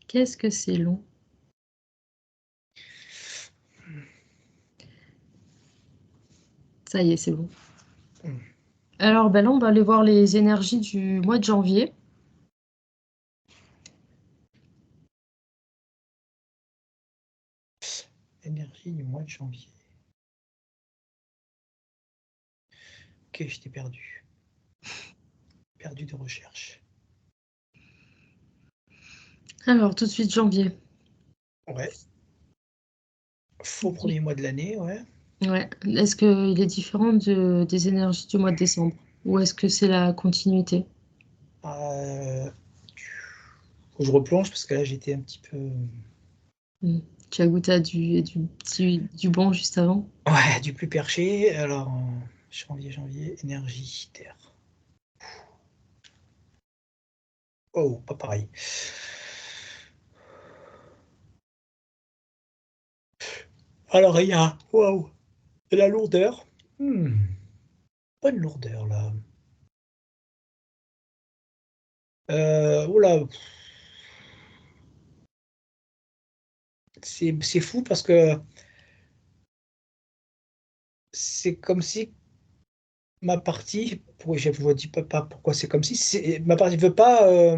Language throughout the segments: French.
Qu'est-ce que c'est long? Ça y est, c'est bon. Hmm. Alors, ben là, on va aller voir les énergies du mois de janvier. Énergie du mois de janvier. Ok, je t'ai perdu. Perdu de recherche. Alors, tout de suite, janvier. Ouais. Faux premier mois de l'année, ouais. Ouais. Est-ce qu'il est différent des énergies du mois de décembre? Ou est-ce que c'est la continuité? Faut que je replonge parce que là j'étais un petit peu. Hmm. Tu as goûté à du bon juste avant? Ouais, du plus perché. Alors, janvier, énergie, terre. Oh, pas pareil. Alors, il y a, waouh, de la lourdeur. Bonne lourdeur, là. Oula, c'est fou parce que c'est comme si ma partie, je ne dis pas pourquoi c'est comme si, ma partie veut pas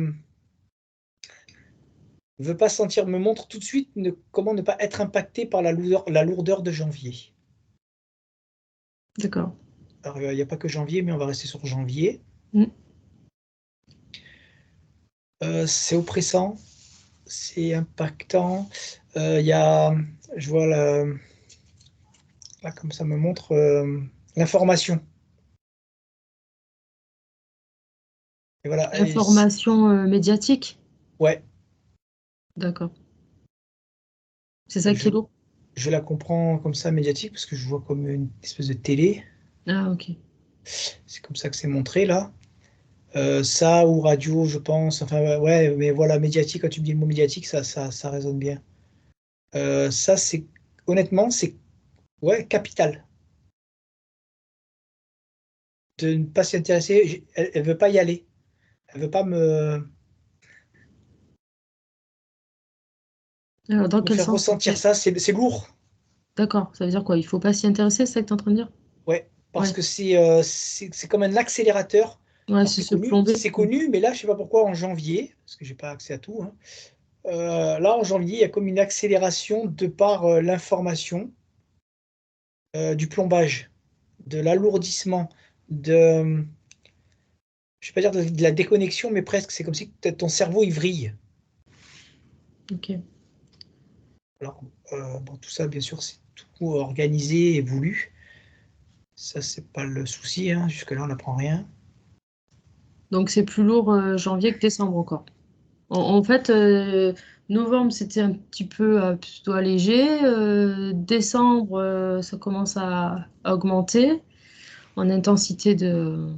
sentir, me montre tout de suite comment ne pas être impacté par la lourdeur de janvier. D'accord. Alors, il n'y a pas que janvier, mais on va rester sur janvier. Hmm. C'est oppressant, c'est impactant. Je vois là, comme ça me montre l'information. Et voilà. Information médiatique? Ouais, D'accord. C'est ça qui je, est lourd? je la comprends comme ça médiatique parce que je vois comme une espèce de télé. Ah, ok. C'est comme ça que c'est montré là. Ça ou radio, je pense. Enfin, ouais, mais voilà, médiatique, quand tu me dis le mot médiatique, ça résonne bien. Ça, honnêtement, c'est ouais, capital. De ne pas s'y intéresser. Elle veut pas y aller. Elle veut pas Alors, dans me quel faire sens? ressentir ça. C'est lourd. D'accord. Ça veut dire quoi? Il faut pas s'y intéresser, c'est ça que tu es en train de dire? Ouais, parce Ouais. que c'est comme un accélérateur. Ouais, Alors c'est se plomber. c'est connu, mais là, je sais pas pourquoi en janvier, parce que j'ai pas accès à tout, hein. Là, en janvier, il y a comme une accélération de par l'information, du plombage, de l'alourdissement, je vais pas dire de la déconnexion, mais presque. C'est comme si ton cerveau il vrille. Ok. Alors, bon, tout ça, bien sûr, c'est tout organisé et voulu. Ça, c'est pas le souci, hein. Jusque-là, on n'apprend rien. Donc, c'est plus lourd janvier que décembre encore. En fait, novembre, c'était un petit peu plutôt allégé. Décembre, ça commence à augmenter en intensité De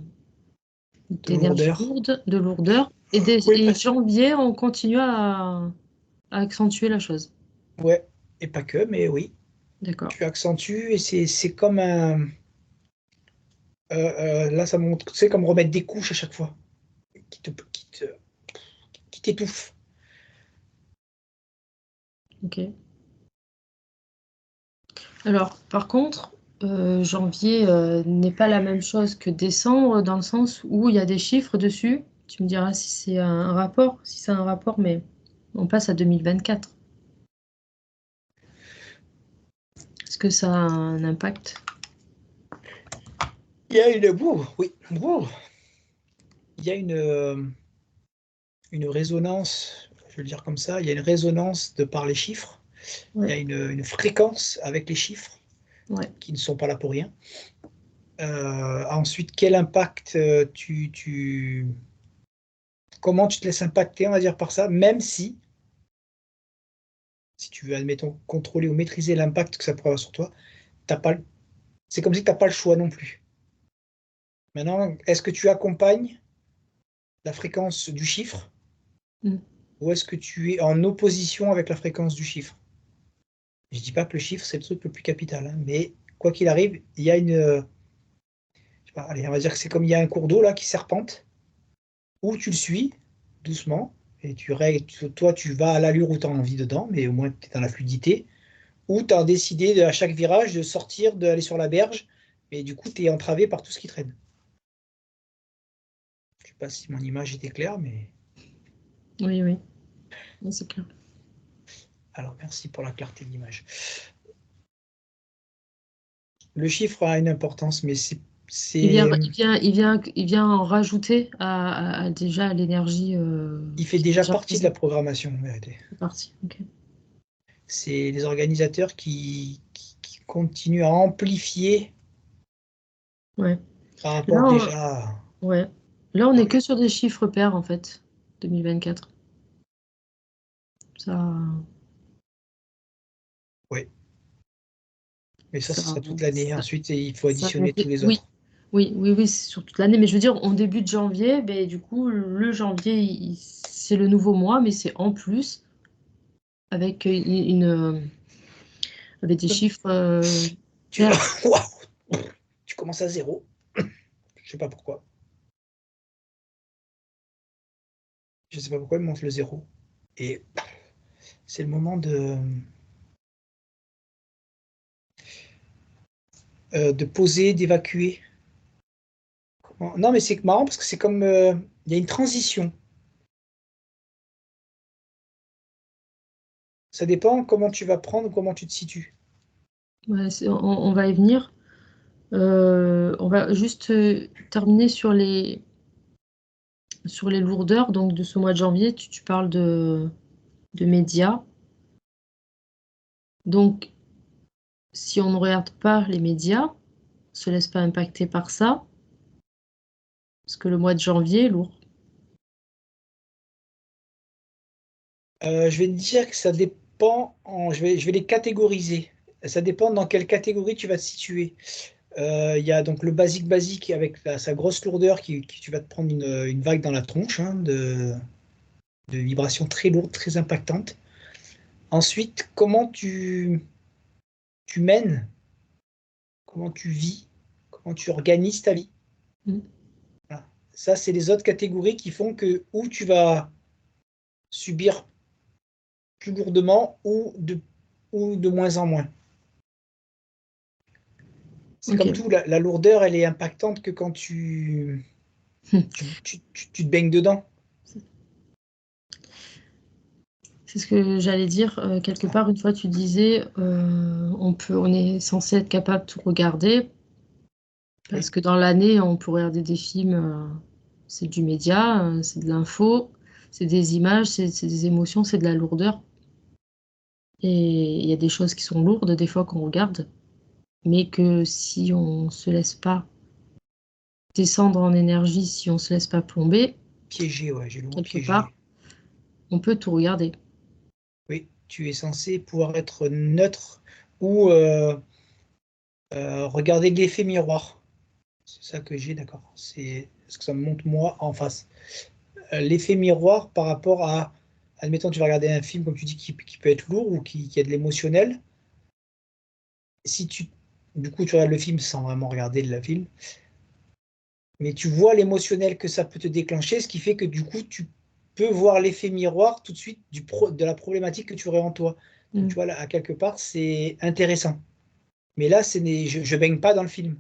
d'énergie lourdeur. lourde, de lourdeur. Oui, Et janvier, on continue à accentuer la chose. ouais, et pas que, mais oui. D'accord. Tu accentues et c'est comme un. Là, ça montre, c'est comme remettre des couches à chaque fois qui t'étouffe. Ok. Alors, par contre, janvier n'est pas la même chose que décembre dans le sens où il y a des chiffres dessus. Tu me diras si c'est un rapport, si c'est un rapport, mais on passe à 2024. Est-ce que ça a un impact? Il y a une. Oui, il y a une résonance, je vais le dire comme ça, il y a une résonance de par les chiffres. Il y Ouais, a une fréquence avec les chiffres ouais. qui ne sont pas là pour rien. Ensuite, quel impact comment tu te laisses impacter, on va dire, par ça, même si tu veux, admettons, contrôler ou maîtriser l'impact que ça pourrait avoir sur toi, t'as pas, c'est comme si tu n'as pas le choix non plus. Maintenant, est-ce que tu accompagnes la fréquence du chiffre Mm. ou est-ce que tu es en opposition avec la fréquence du chiffre? Je dis pas que le chiffre, c'est le truc le plus capital, hein, mais quoi qu'il arrive, il y a je sais pas, allez, on va dire que c'est comme il y a un cours d'eau là qui serpente, ou tu le suis doucement, Et toi, tu vas à l'allure où tu as envie dedans, mais au moins tu es dans la fluidité. Ou tu as décidé à chaque virage de sortir, d'aller sur la berge, mais du coup, tu es entravé par tout ce qui traîne. Je ne sais pas si mon image était claire, mais Oui, oui, oui, c'est clair. alors merci pour la clarté de l'image. Le chiffre a une importance, mais Il vient en rajouter déjà à l'énergie il fait qui est déjà déjà partie de la présente. programmation, en vérité. C'est parti. Ok. C'est les organisateurs qui continuent à amplifier Ouais. par Là, rapport déjà. ouais. Là, on à- est que sur des chiffres pairs en fait. 2024. Ça, Oui, mais ça ça, sera toute l'année. ça, Ensuite, il faut ça additionner tous les oui, autres. oui, oui, oui, c'est sur toute l'année. Mais je veux dire, en début de janvier, ben, du coup, le janvier, c'est le nouveau mois, mais c'est en plus avec avec des chiffres Tu, pairs. Waouh, tu commences à zéro. Je sais pas pourquoi. Je sais pas pourquoi il monte le zéro. Et c'est le moment de poser, d'évacuer. Non, mais c'est marrant parce que c'est comme il y a une transition. Ça dépend comment tu vas prendre, comment tu te situes. Ouais, on va y venir. On va juste terminer sur les lourdeurs. Donc, de ce mois de janvier, tu parles de médias. Donc, si on ne regarde pas les médias, on ne se laisse pas impacter par ça, parce que le mois de janvier est lourd. Je vais te dire que ça dépend, je vais les catégoriser. Ça dépend dans quelle catégorie tu vas te situer. Il y a donc le basique basique avec sa grosse lourdeur tu vas te prendre une vague dans la tronche hein, de vibrations très lourdes, très impactantes. Ensuite, comment tu mènes, comment tu vis, comment tu organises ta vie. Mm. Voilà. Ça, c'est les autres catégories qui font que où tu vas subir plus lourdement ou de moins en moins. C'est comme Ok. tout, la lourdeur, elle est impactante que quand tu te baignes dedans. C'est ce que j'allais dire. Quelque part, une fois, tu disais, on est censé être capable de tout regarder, parce Oui. que dans l'année, on peut regarder des films, c'est du média, c'est de l'info, c'est des images, c'est des émotions, c'est de la lourdeur. Et il y a des choses qui sont lourdes, des fois, qu'on regarde, mais que si on se laisse pas descendre en énergie, si on se laisse pas plomber, Piégé, ouais, j'ai le mot quelque part, piégé. on peut tout regarder. Oui, tu es censé pouvoir être neutre ou regarder l'effet miroir. C'est ça que j'ai, d'accord. C'est ce que ça me montre moi en face. L'effet miroir par rapport à, admettons, tu vas regarder un film, comme tu dis, qui peut être lourd ou qui a de l'émotionnel. Si tu, du coup, tu regardes le film sans vraiment regarder le film, mais tu vois l'émotionnel que ça peut te déclencher, ce qui fait que du coup, tu peux voir l'effet miroir tout de suite de la problématique que tu aurais en toi. Donc, Mm. tu vois, là, à quelque part, c'est intéressant. Mais là, je baigne pas dans le film.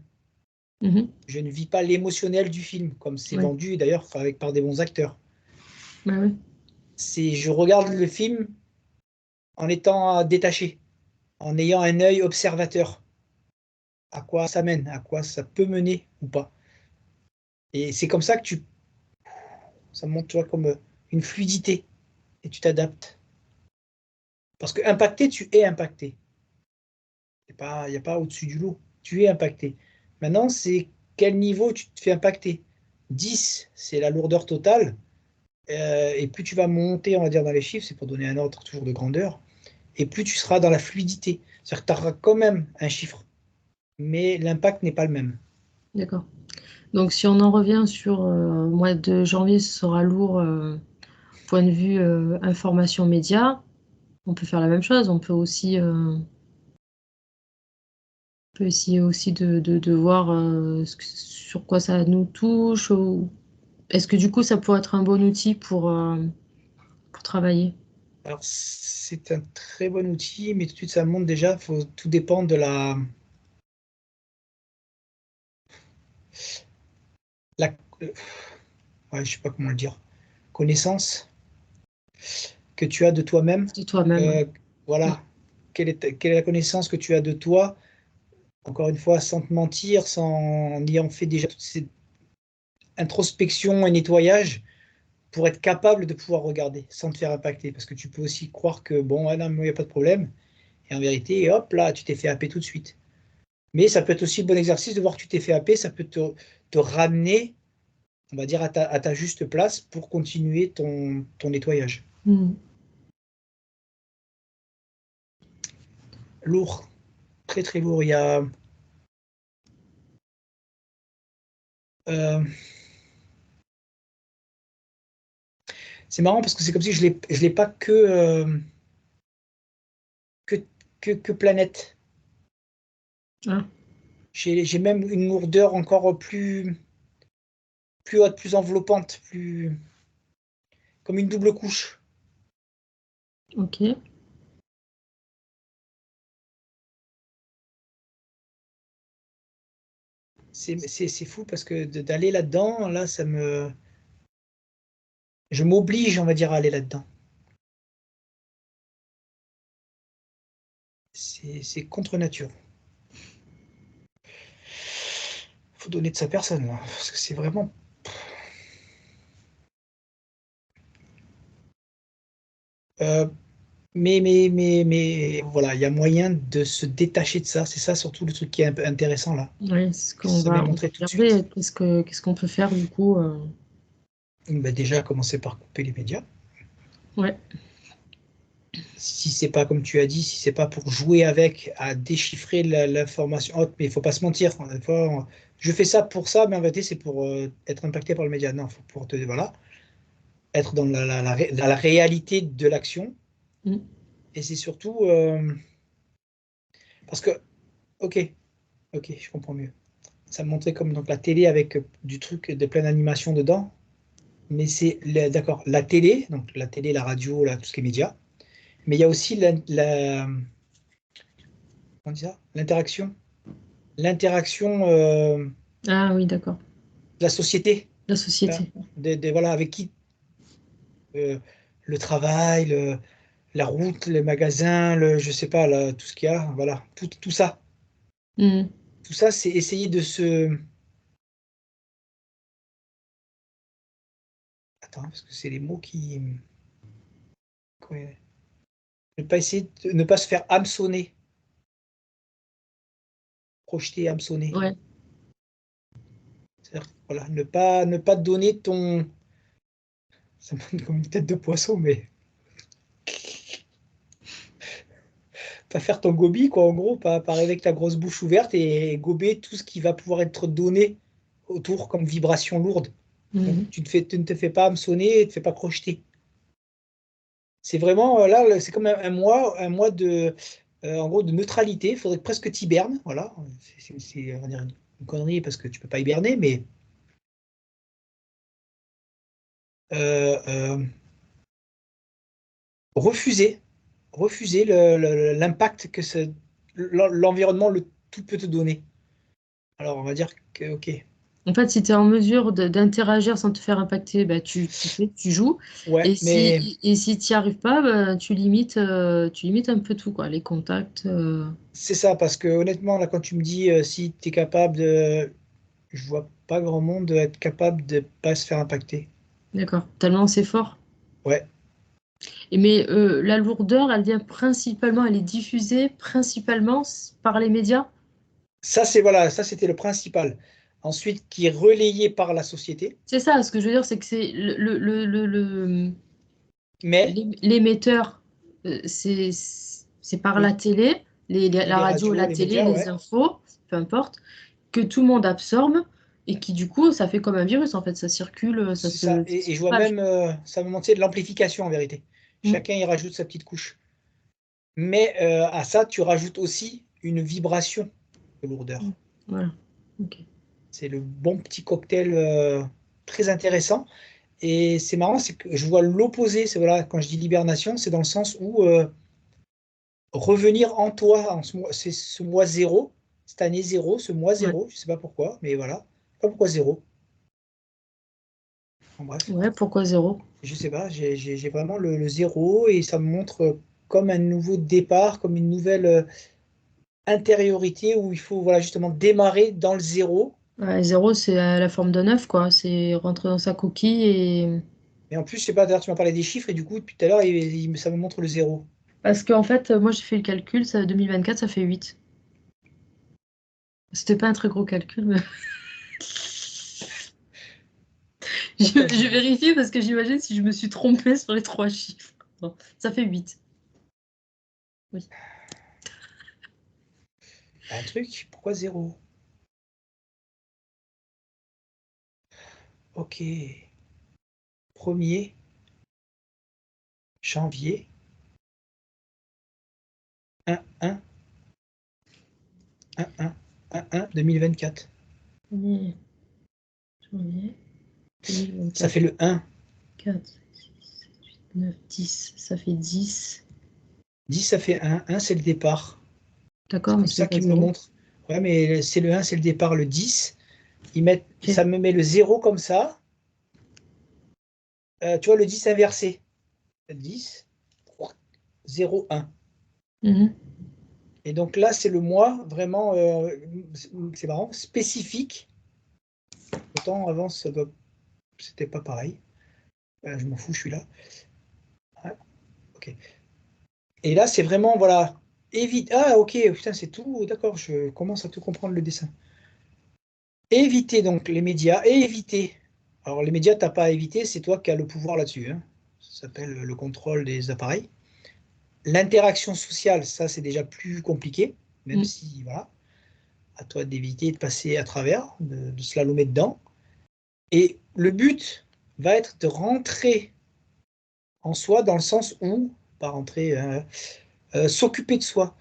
Mhm. Je ne vis pas l'émotionnel du film, comme c'est Ouais. vendu d'ailleurs par des bons acteurs. Bah ouais. Je regarde le film en étant détaché, en ayant un œil observateur. À quoi ça mène, à quoi ça peut mener ou pas. Et c'est comme ça que ça montre, tu vois, comme une fluidité et tu t'adaptes. Parce que impacté, tu es impacté. Il n'y a pas au-dessus du lot. Tu es impacté. Maintenant, c'est quel niveau tu te fais impacter. 10, c'est la lourdeur totale. Et plus tu vas monter, on va dire, dans les chiffres, c'est pour donner un ordre toujours de grandeur, et plus tu seras dans la fluidité. C'est-à-dire que tu auras quand même un chiffre, mais l'impact n'est pas le même. D'accord. Donc, si on en revient sur le mois de janvier, ce sera lourd, point de vue information média. On peut faire la même chose. On peut essayer aussi de voir sur quoi ça nous touche. Est-ce que du coup, ça pourrait être un bon outil pour travailler? Alors, c'est un très bon outil, mais tout de suite, ça montre déjà, tout dépend de la ouais, je sais pas comment le dire, connaissance que tu as de toi-même. De toi-même, ouais. Euh, voilà, quelle est la connaissance que tu as de toi, encore une fois, sans te mentir, en ayant fait déjà toute cette introspection et nettoyage, pour être capable de pouvoir regarder sans te faire impacter. Parce que tu peux aussi croire que, bon, ah non, mais il n'y a pas de problème. Et en vérité, hop, là, tu t'es fait happer tout de suite. Mais ça peut être aussi un bon exercice de voir que tu t'es fait happer, ça peut te ramener, on va dire, à ta juste place pour continuer ton nettoyage. Mm. Lourd, très très lourd. Il y a, euh, c'est marrant parce que c'est comme si je l'ai pas que, que planète. Ah, J'ai même une lourdeur encore plus haute, plus enveloppante, comme une double couche. ok. C'est fou parce que d'aller là-dedans, là, je m'oblige, on va dire, à aller là-dedans. C'est contre nature. Faut donner de sa personne, là, parce que c'est vraiment. Euh, mais voilà, il y a moyen de se détacher de ça. C'est ça surtout le truc qui est un peu intéressant là. Oui, c'est ce Ça m'est on va montré tout de regarder. suite. Qu'est-ce qu'on peut faire du coup? Ben déjà, commencer par couper les médias. Ouais. Si c'est pas comme tu as dit, si c'est pas pour jouer avec, à déchiffrer l'information. Oh, mais il faut pas se mentir. Des fois, je fais ça pour ça, mais en vérité, c'est pour être impacté par le média. Non, faut pour te voilà, être dans dans la réalité de l'action. Mm. Et c'est surtout parce que, ok, ok, je comprends mieux. Ça me montrait comme donc la télé avec du truc de plein d'animation dedans. Mais c'est d'accord, la télé, donc la télé, la radio, tout ce qui est média. Mais il y a aussi comment on dit ça? L'interaction Ah oui, d'accord. de la société, La hein, société. voilà, avec qui euh, le travail, la route, les magasins, je sais pas, tout ce qu'il y a, voilà, tout ça. Mm. Tout ça, c'est essayer de se. Attends, parce que c'est les mots qui. Ouais. Ne pas se faire hameçonner, projeter, hameçonner. Ouais. C'est-à-dire, voilà, ne pas donner ton. Ça me donne comme une tête de poisson, mais pas faire ton gobi, quoi, en gros, pas arriver avec ta grosse bouche ouverte et gober tout ce qui va pouvoir être donné autour comme vibration lourde. Donc, Mm. tu ne te fais pas hameçonner et ne te fais pas crocheter. C'est vraiment, là, c'est comme un mois de, en gros, de neutralité. Il faudrait presque que tu hibernes, voilà. On va dire une connerie parce que tu peux pas hiberner, mais euh, euh, refuser, refuser l'impact que l'environnement, le tout peut te donner. Alors, on va dire que, ok, En fait, si tu es en mesure d'interagir sans te faire impacter, bah, tu joues. ouais, mais Et si tu n'y arrives pas, bah, tu limites un peu tout, quoi, les contacts. c'est ça, parce que honnêtement, là, quand tu me dis si tu es capable de. Je vois pas grand monde être capable de pas se faire impacter. D'accord. Tellement c'est fort. Ouais, Mais la lourdeur, elle vient principalement, elle est diffusée principalement par les médias. ça, c'est voilà, ça, c'était le principal. Ensuite, qui est relayé par la société, C'est ça, ce que je veux dire, c'est que c'est mais l'émetteur, c'est par la oui, télé, la les radio, radios, la les télé, médias, les ouais, infos, peu importe, que tout le monde absorbe et qui du coup, ça fait comme un virus en fait, ça circule, c'est ça. ça se Et je vois propage. même, ça me montre de l'amplification en vérité. Mm. Chacun y rajoute sa petite couche. Mais à ça, tu rajoutes aussi une vibration de Mm. lourdeur. Voilà. Ok. C'est le bon petit cocktail très intéressant. Et c'est marrant, c'est que je vois l'opposé. C'est voilà, quand je dis l'hibernation, c'est dans le sens où revenir en toi, c'est ce mois zéro, cette année zéro, ce mois Ouais. zéro, je sais pas pourquoi, mais voilà. Je sais pas pourquoi zéro. En bref, Ouais, pourquoi zéro? je sais pas, j'ai vraiment le zéro et ça me montre comme un nouveau départ, comme une nouvelle intériorité où il faut voilà, justement démarrer dans le zéro. Ouais, zéro, c'est la forme d'un œuf, quoi. C'est rentrer dans sa coquille et... Et en plus, je sais pas, d'ailleurs, tu m'as parlé des chiffres et du coup, depuis tout à l'heure, ça me montre le zéro. Parce qu'en fait, moi, j'ai fait le calcul, 2024, ça fait 8. C'était pas un très gros calcul, mais Pourquoi je zéro? vérifie parce que j'imagine si je me suis trompée sur les trois chiffres. Bon, ça fait 8. Oui. Un truc, pourquoi zéro? Ok. 1er janvier 1-1 1-1 1-1 2024. 1er janvier Ça 2024. fait le 1. 4, 6, 7, 8, 9, 10. Ça fait 10. 10, ça fait 1. 1, c'est le départ. C'est D'accord, mais comme ça fait ça pas qu'il me le 0. montre. Ouais, mais c'est le 1, c'est le départ. Le 10, Ok. ça me met le 0 comme ça. Tu vois, le 10 inversé. 10, 0, 1. Mhm. Et donc là, c'est le mois vraiment, c'est marrant, spécifique. Autant avant, c'était pas pareil. Je m'en fous, je suis là. Ouais, ok. Et là, c'est vraiment, voilà, évite. Ah, ok, putain, c'est tout. D'accord, je commence à tout comprendre le dessin. Éviter donc les médias et éviter. Alors, les médias, t'as pas à éviter, c'est toi qui as le pouvoir là-dessus, hein. Ça s'appelle le contrôle des appareils. L'interaction sociale, ça, c'est déjà plus compliqué, même Mm. si, voilà, à toi d'éviter de passer à travers, de slalomer dedans. Et le but va être de rentrer en soi dans le sens où, pas rentrer, s'occuper de soi,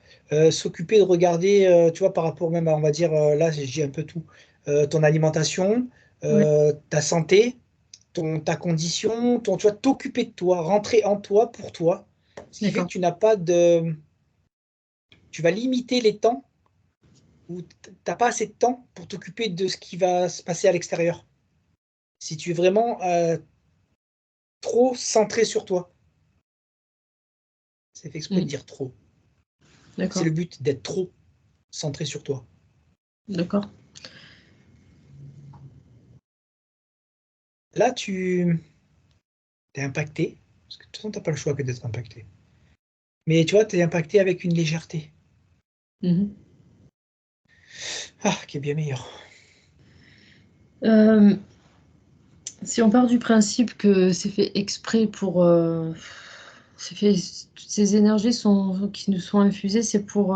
s'occuper de regarder, tu vois, par rapport même à, on va dire, là, j'ai un peu tout, ton alimentation, Ouais, ta santé, ta condition, tu vas t'occuper de toi, rentrer en toi pour toi, ce qui fait que d'accord. tu n'as pas de, tu vas limiter les temps où tu n'as pas assez de temps pour t'occuper de ce qui va se passer à l'extérieur. Si tu es vraiment trop centré sur toi, c'est fait exprès de Mm. dire trop. C'est D'accord. le but d'être trop centré sur toi. D'accord. Là, tu es impacté, parce que de toute façon, tu n'as pas le choix que d'être impacté. Mais tu vois, tu es impacté avec une légèreté. Mhm. Ah, qui est bien meilleure. Euh, Si on part du principe que c'est fait exprès pour... c'est fait, toutes ces énergies qui nous sont infusées, c'est pour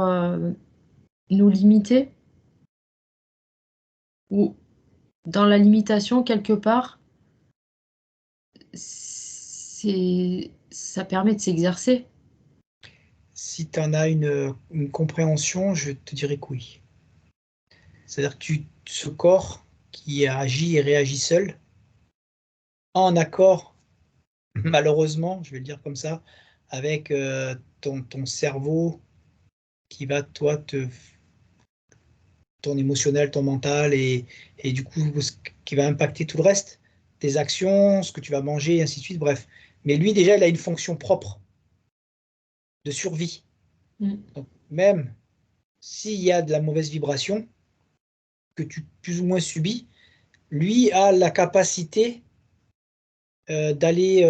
nous limiter, ou dans la limitation, quelque part, ça permet de s'exercer. Si tu en as une compréhension, je te dirais que oui. C'est-à-dire que ce corps qui agit et réagit seul, en accord, malheureusement, je vais le dire comme ça, avec ton cerveau qui va, toi, ton émotionnel, ton mental, et du coup, qui va impacter tout le reste, tes actions, ce que tu vas manger, et ainsi de suite, bref. Mais lui, déjà, il a une fonction propre de survie. Mm. Donc, même s'il y a de la mauvaise vibration que tu plus ou moins subis, lui a la capacité d'aller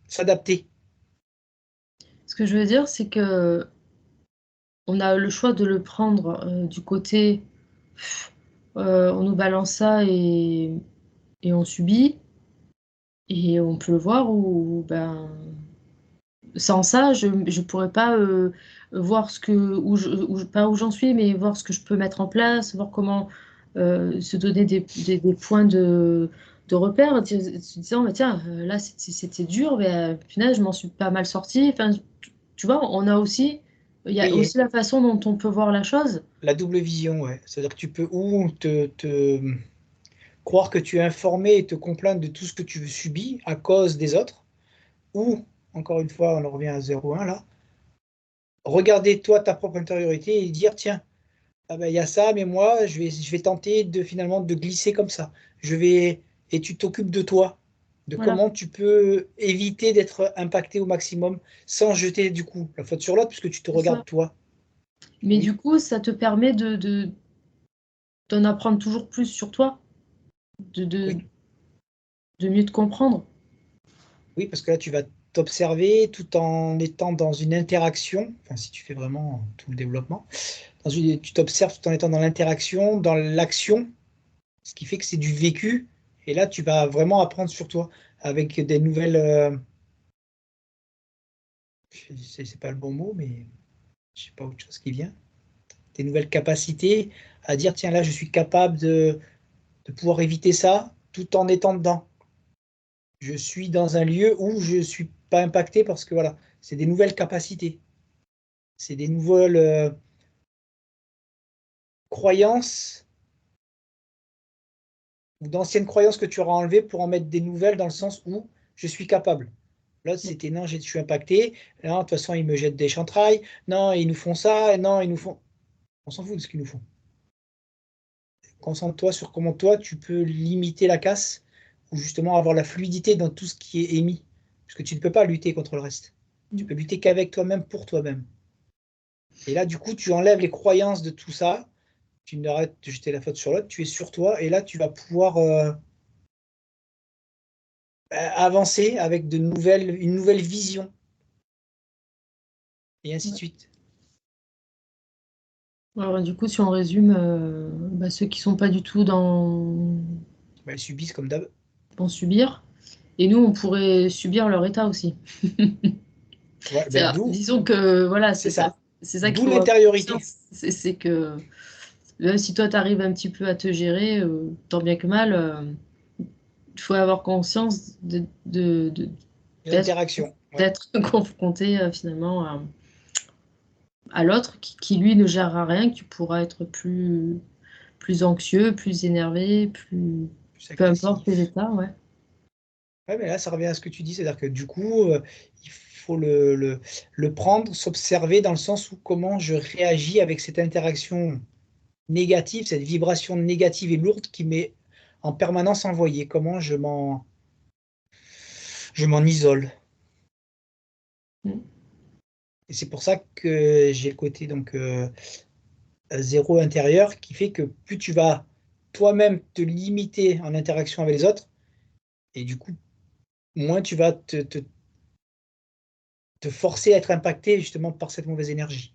s'adapter. Ce que je veux dire, c'est que on a le choix de le prendre du côté, on nous balance ça et on subit, et on peut le voir, ou ben sans ça, je ne pourrais pas voir pas où j'en suis, mais voir ce que je peux mettre en place, voir comment se donner des points de repère, se disant, bah, tiens, là, c'était dur, mais finalement, je m'en suis pas mal sortie. Enfin, tu vois, il y a Oui, aussi la façon dont on peut voir la chose. la double vision, ouais. C'est-à-dire que tu peux ou te croire que tu es informé et te complaindre de tout ce que tu subis à cause des autres, ou, encore une fois, on en revient à 0,1 là, regarder toi ta propre intériorité et dire, tiens, ah ben, il y a ça, mais moi, je vais tenter de finalement de glisser comme ça. Et tu t'occupes de toi, de Voilà, comment tu peux éviter d'être impacté au maximum sans jeter du coup la faute sur l'autre, puisque tu te c'est ça. regardes toi. Mais du Oui, coup, ça te permet d'en apprendre toujours plus sur toi, de, de, oui, de mieux te comprendre. oui, parce que là, tu vas t'observer tout en étant dans une interaction, enfin, si tu fais vraiment tout le développement, tu t'observes tout en étant dans l'interaction, dans l'action, ce qui fait que c'est du vécu. Et là, tu vas vraiment apprendre sur toi avec des nouvelles. C'est pas le bon mot, mais je sais pas autre chose qui vient. Des nouvelles capacités à dire, tiens, là, je suis capable de pouvoir éviter ça tout en étant dedans. Je suis dans un lieu où je suis pas impacté parce que voilà, c'est des nouvelles capacités. C'est des nouvelles croyances ou d'anciennes croyances que tu auras enlevées pour en mettre des nouvelles dans le sens où je suis capable. L'autre, c'était non, je suis impacté. Non, de toute façon, ils me jettent des chantrailles. Non, ils nous font ça. Non, ils nous font. On s'en fout de ce qu'ils nous font. Concentre-toi sur comment toi, tu peux limiter la casse ou justement avoir la fluidité dans tout ce qui est émis. Parce que tu ne peux pas lutter contre le reste. Tu peux lutter qu'avec toi-même pour toi-même. Et là, du coup, tu enlèves les croyances de tout ça. Tu n'arrêtes de jeter la faute sur l'autre. Tu es sur toi. Et là, tu vas pouvoir avancer avec une nouvelle vision. Et ainsi de Ouais. suite. Alors, du coup, si on résume, ceux qui sont pas du tout Bah, elles subissent comme d'hab. dans subir, et nous, on pourrait subir leur état aussi. Voilà, ben, d'où, Disons que voilà, c'est ça. c'est ça qu'il D'où faut avoir l'intériorité. conscience. C'est que si toi, tu arrives un petit peu à te gérer, tant bien que mal, il faut avoir conscience d'être L'interaction. Ouais. d'être confronté finalement à l'autre lui ne gérera rien, que tu pourras être plus anxieux, plus énervé, Plus peu importe tes agressif. états, ouais. Ouais, mais là, ça revient à ce que tu dis, c'est-à-dire que du coup, il faut le prendre, s'observer dans le sens où comment je réagis avec cette interaction négative, cette vibration négative et lourde qui m'est en permanence envoyée, comment je m'en isole. Mm. Et c'est pour ça que j'ai le côté donc zéro intérieur qui fait que plus tu vas toi-même te limiter en interaction avec les autres, et du coup, moins tu vas te forcer à être impacté justement par cette mauvaise énergie.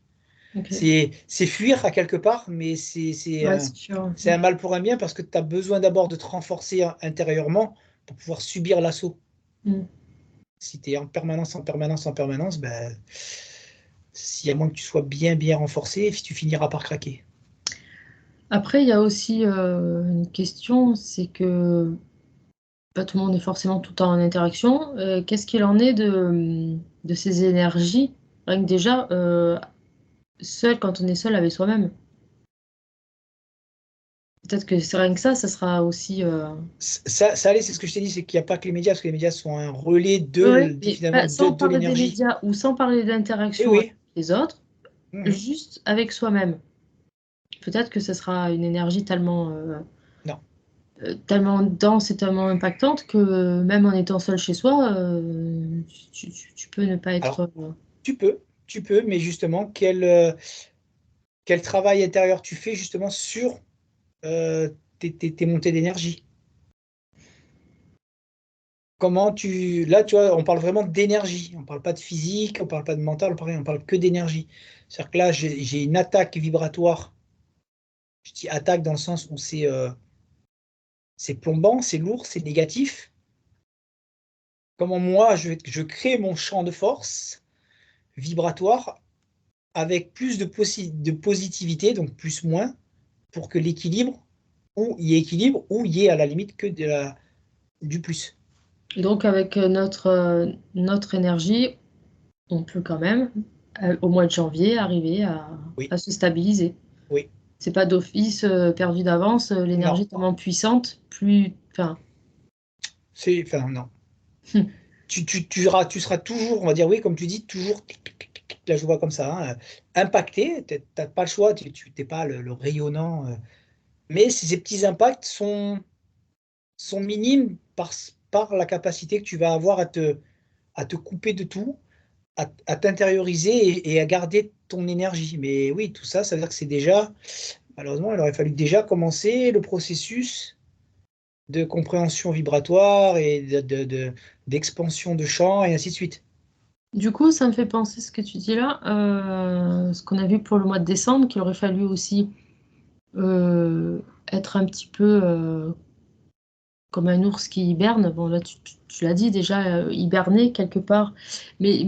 Ok. C'est fuir à quelque part, mais c'est Ouais, un, c'est sûr. c'est un mal pour un bien parce que tu as besoin d'abord de te renforcer intérieurement pour pouvoir subir l'assaut. Mm. Si tu es en permanence, en permanence, en permanence, ben, s'il y a moins que tu sois bien, bien renforcé, tu finiras par craquer. Après, il y a aussi une question, c'est que pas tout le monde est forcément tout le temps en interaction. Qu'est-ce qu'il en est de ces énergies? Rien que déjà, seul, quand on est seul avec soi-même. Peut-être que c'est rien que ça sera aussi. Ça allait, c'est ce que je t'ai dit, c'est qu'il n'y a pas que les médias, parce que les médias sont un relais Oui, mais finalement sans de parler des l'énergie. médias ou sans parler Oui, d'interaction avec oui. les autres, Mhm. juste avec soi-même. Peut-être que ce sera une énergie Non. tellement dense et tellement impactante que même en étant seul chez soi, tu peux ne pas Alors, être. tu peux, mais justement, quel travail intérieur tu fais justement sur tes montées d'énergie. Là, tu vois, on parle vraiment d'énergie. On parle pas de physique, on parle pas de mental, on parle que d'énergie. C'est-à-dire que là, j'ai une attaque vibratoire. Je dis attaque dans le sens où c'est plombant, c'est lourd, c'est négatif. Comment moi, je crée mon champ de force vibratoire avec plus de positivité, donc plus moins, pour que l'équilibre, ou il y ait équilibre, ou il y ait à la limite que du plus. Donc, avec notre énergie, on peut quand même, au mois de janvier, arriver Oui, à se stabiliser. oui. C'est pas d'office perdu d'avance, l'énergie Non, est tellement puissante, plus. Enfin, enfin, non. Tu seras toujours, on va dire, oui, comme tu dis, toujours, là je vois comme ça, hein, impacté, tu n'as pas le choix, tu n'es pas le rayonnant, mais ces petits impacts sont minimes par la capacité que tu vas avoir à te couper de tout, à t'intérioriser et à garder ton énergie. Mais oui, tout ça, ça veut dire que c'est déjà, malheureusement, il aurait fallu déjà commencer le processus de compréhension vibratoire et d'expansion de champ et ainsi de suite. du coup, ça me fait penser ce que tu dis là, ce qu'on a vu pour le mois de décembre, qu'il aurait fallu aussi euh, être un petit peu comme un ours qui hiberne. Bon, là, tu l'as dit déjà, hiberner quelque part, mais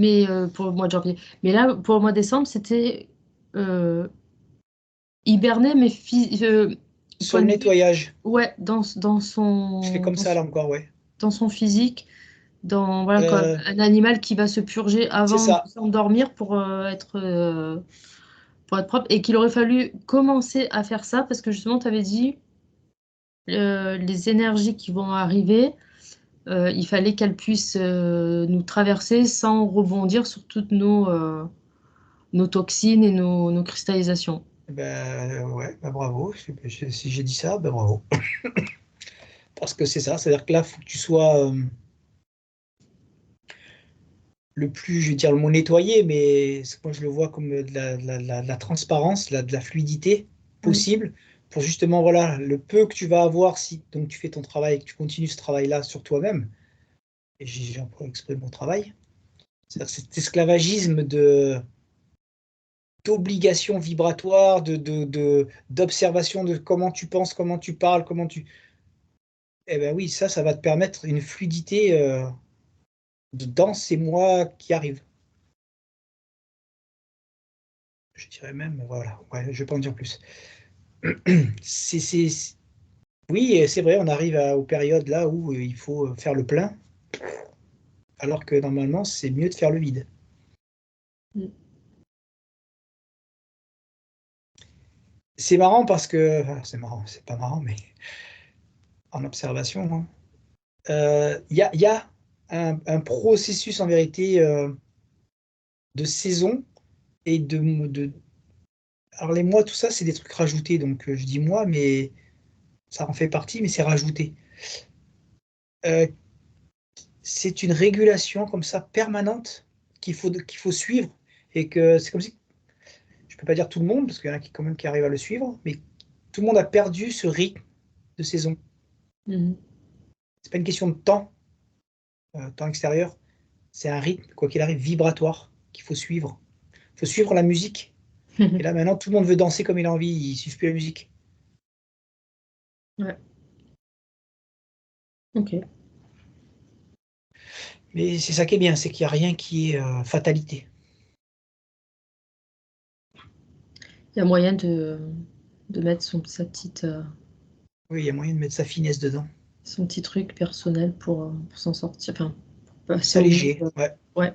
pour le mois de janvier. Mais là, pour le mois de décembre, c'était euh, hiberner, mais Sur point le de vue, nettoyage, ouais, je fais comme ça là encore, ouais. dans son physique, dans, voilà, quoi, Euh, un animal qui va se purger c'est avant de ça. s'endormir pour être propre, et qu'il aurait fallu commencer à faire ça, parce que justement, tu avais dit, les énergies qui vont arriver, il fallait qu'elles puissent nous traverser sans rebondir sur toutes nos toxines et nos cristallisations. Ben, ouais, ben, bravo. Si j'ai dit ça, ben bravo. Parce que c'est ça, c'est-à-dire que là, il faut que tu sois le plus, je vais dire le mot nettoyé, mais moi je le vois comme de la transparence, de la fluidité Oui. possible pour justement, voilà, le peu que tu vas avoir si donc tu fais ton travail et que tu continues ce travail-là sur toi-même. Et j'ai un peu exprès mon travail. C'est-à-dire cet esclavagisme d'obligation vibratoire, d'observation de comment tu penses, comment tu parles, comment tu. Eh ben oui, ça va te permettre une fluidité dans ces mois qui arrivent. Je dirais même, voilà, ouais, je vais pas en dire plus. C'est, c'est- Oui, c'est vrai, on arrive aux périodes là où il faut faire le plein, alors que normalement, c'est mieux de faire le vide. Mm. C'est marrant parce que, enfin, c'est marrant, c'est pas marrant, mais en observation, hein, il y a un processus en vérité de saison et Alors les mois, tout ça, c'est des trucs rajoutés, donc je dis moi, mais ça en fait partie, mais c'est rajouté. Euh, c'est une régulation comme ça permanente qu'il faut suivre et que c'est comme si, je peux pas dire tout le monde, parce qu'il y en a qui quand même qui arrivent à le suivre, mais tout le monde a perdu ce rythme de saison. Mhm. C'est pas une question de temps extérieur, c'est un rythme, quoi qu'il arrive, vibratoire qu'il faut suivre. Il faut suivre la musique. Et là maintenant, tout le monde veut danser comme il a envie, il suit plus la musique. Ouais, ok. Mais c'est ça qui est bien, c'est qu'il n'y a rien qui est fatalité. Il y a moyen de mettre Oui, il y a moyen de mettre sa finesse dedans. son petit truc personnel pour s'en sortir, enfin, pour passer au mieux. S'alléger, ouais, Ouais,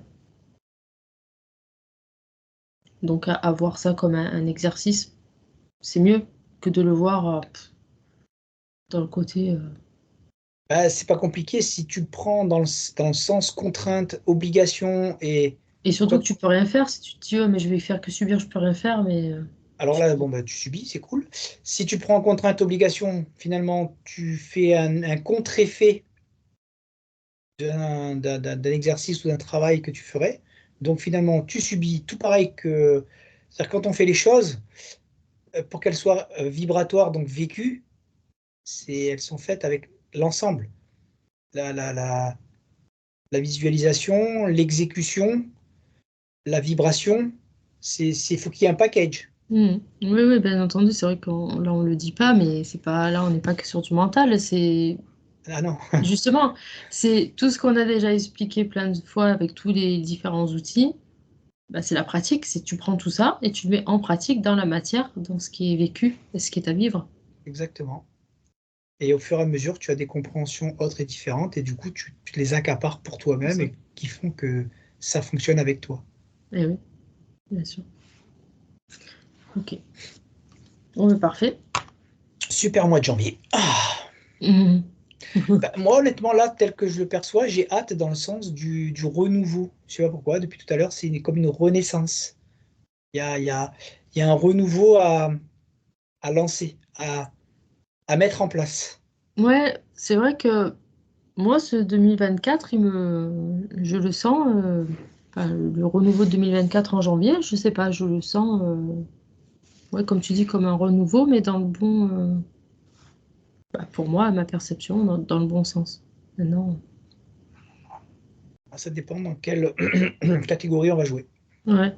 donc à voir ça comme un exercice, c'est mieux que de le voir dans le côté. bah, c'est pas compliqué si tu le prends dans le sens contrainte, obligation et Et surtout quoi. que tu peux rien faire si tu te dis, oh, mais je vais faire que subir, je peux rien faire, mais Alors là, bon, bah, tu subis, c'est cool. Si tu prends contrainte, obligation, finalement, tu fais un contre-effet d'un exercice ou d'un travail que tu ferais. Donc finalement, tu subis tout pareil que. C'est-à-dire quand on fait les choses, pour qu'elles soient vibratoires, donc vécues, elles sont faites avec l'ensemble. La visualisation, l'exécution, la vibration, faut qu'il y ait un package. oui, oui, bien entendu, c'est vrai qu'on là on le dit pas, mais c'est pas là on n'est pas que sur du mental, c'est Ah non, justement c'est tout ce qu'on a déjà expliqué plein de fois avec tous les différents outils. Bah, c'est la pratique, c'est tu prends tout ça et tu le mets en pratique dans la matière, dans ce qui est vécu et ce qui est à vivre. exactement. Et au fur et à mesure, tu as des compréhensions autres et différentes, et du coup, tu les accapares pour C'est toi-même ça. et qui font que ça fonctionne avec toi. Eh oui, bien sûr. Ok. Bon, mais parfait. Super mois de janvier. Mhm. Bah, moi, honnêtement, là, tel que je le perçois, j'ai hâte dans le sens du renouveau. Je sais pas pourquoi, depuis tout à l'heure, comme une renaissance. Il y a, il y a, il y a un renouveau à lancer, à mettre en place. Ouais, c'est vrai que moi, ce 2024, je le sens, enfin, le renouveau de 2024 en janvier, je sais pas, je le sens, ouais, comme tu dis, comme un renouveau, mais dans le bon, bah, pour moi, à ma perception, dans le bon sens. Maintenant, Ça dépend dans quelle catégorie on va jouer. ouais,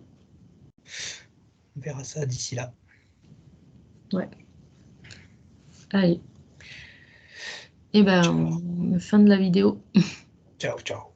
On verra ça d'ici là. ouais. Allez, et Ciao alors. ben, fin de la vidéo. Ciao, ciao.